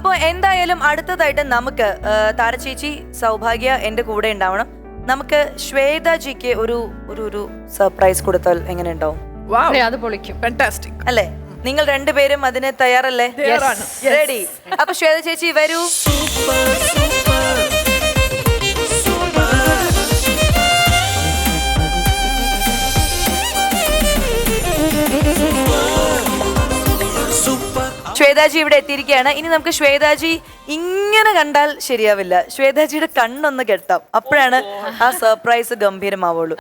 അപ്പോൾ എന്തായാലും അടുത്തതായിട്ട് നമുക്ക് താരചേച്ചി സൗഭാഗ്യ എന്റെ കൂടെ ഉണ്ടാവണം. നമുക്ക് ശ്വേതാജിക്ക് ഒരു സർപ്രൈസ് കൊടുത്താൽ എങ്ങനെ ഉണ്ടാവും? അത് പൊളിക്കും. ഫാന്റാസ്റ്റിക് അല്ലേ? നിങ്ങൾ രണ്ടുപേരും അതിന് തയ്യാറല്ലേ? റെഡി. അപ്പൊ ശ്വേത ചേച്ചി വരൂ. ശ്വേതാജി ഇവിടെ എത്തിയിരിക്കുകയാണ്. ഇനി നമുക്ക് ശ്വേതാജി ഇങ്ങനെ കണ്ടാൽ ശരിയാവില്ല. ശ്വേതാജിയുടെ കണ്ണൊന്ന് കെട്ടാം, അപ്പോഴാണ് ആ സർപ്രൈസ് ഗംഭീരമാവുള്ളൂ.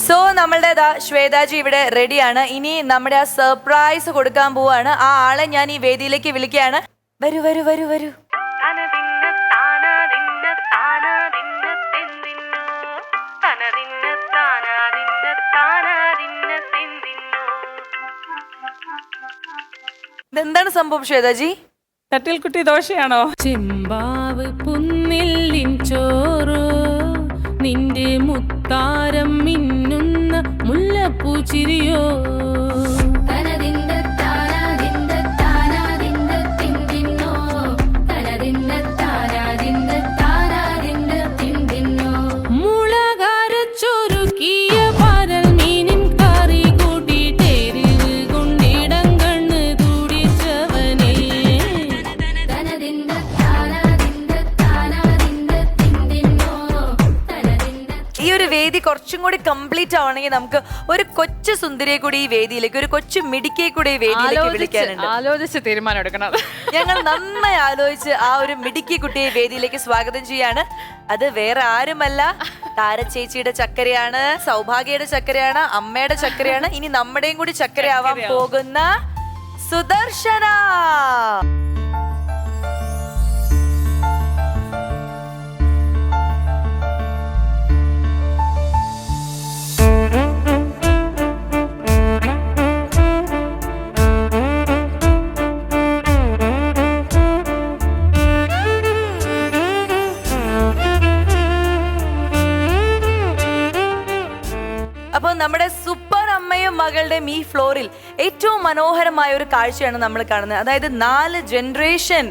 സോ നമ്മളുടെ ശ്വേതാജി ഇവിടെ റെഡിയാണ്. ഇനി നമ്മുടെ ആ സർപ്രൈസ് കൊടുക്കാൻ പോവാണ്. ആ ആളെ ഞാൻ ഈ വേദിയിലേക്ക് വിളിക്കുകയാണ്. വരൂ വരൂ വരൂ വരൂ. ഇതെന്താണ് സംഭവം ശ്വേതാജി? തട്ടിൽ കുട്ടി ദോശയാണോ? ചെമ്പാവ് പുന്നില്ലിൻ ചോറോ, നിന്റെ മുത്താരം മിന്നുന്ന മുല്ലപ്പൂ ചിരിയോ. വേദി കുറച്ചും കൂടി കംപ്ലീറ്റ് ആവണമെങ്കിൽ നമുക്ക് ഒരു കൊച്ചു സുന്ദരിയെ കൂടി ഈ വേദിയിലേക്ക്, ഒരു കൊച്ചു മിടുക്കിയെ കൂടി ഈ വേദിയിലേക്ക് വിളിക്കാനുണ്ട്. ആലോചിച്ച് തീരുമാനം എടുക്കണം. ഞങ്ങൾ നന്നായി ആലോചിച്ച് ആ ഒരു മിടുക്കി കുട്ടിയെ വേദിയിലേക്ക് സ്വാഗതം ചെയ്യാണ്. അത് വേറെ ആരുമല്ല, താരചേച്ചിയുടെ ചക്കരയാണ്, സൗഭാഗ്യയുടെ ചക്കരയാണ്, അമ്മയുടെ ചക്കരയാണ്, ഇനി നമ്മുടെയും കൂടി ചക്കരയാവാൻ പോകുന്ന സുദർശന. അപ്പോൾ നമ്മുടെ സൂപ്പർ അമ്മയും മകളുടെയും ഈ ഫ്ലോറിൽ ഏറ്റവും മനോഹരമായ ഒരു കാഴ്ചയാണ് നമ്മൾ കാണുന്നത്. അതായത് 4 ജനറേഷൻ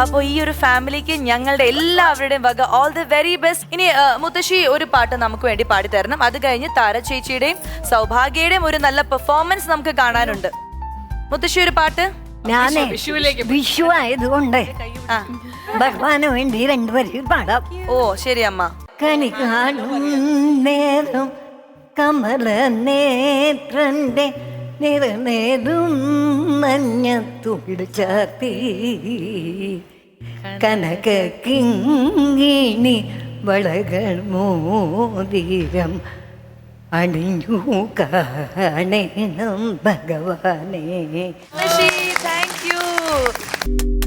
അപ്പോൾ ഈ ഒരു ഫാമിലിക്ക് ഞങ്ങളുടെ എല്ലാവരുടെയും വക ഓൾ ദി വെരി ബെസ്റ്റ്. ഇനി മുത്തശ്ശി ഒരു പാട്ട് നമുക്ക് വേണ്ടി പാടിത്തരണം. അത് കഴിഞ്ഞ് താരചേച്ചിയുടെയും സൗഭാഗ്യയുടെയും ഒരു നല്ല പെർഫോമൻസ് നമുക്ക് കാണാനുണ്ട്. മുത്തശ്ശി ഒരു പാട്ട്. ഞാനേ വിഷു ആയതുകൊണ്ട് ഭഗവാന് വേണ്ടി 2 വരി പാടാം. ഓ ശരി അമ്മ. കണി കാണും നേരം കമല നേത്രന്റെ നിറനേരും മഞ്ഞ തുടിച്ചാത്തി കനക കിങ്ങിണി വളകൾ മോതിരം അണിഞ്ഞു കാണണം ഭഗവാനേ. Thank you.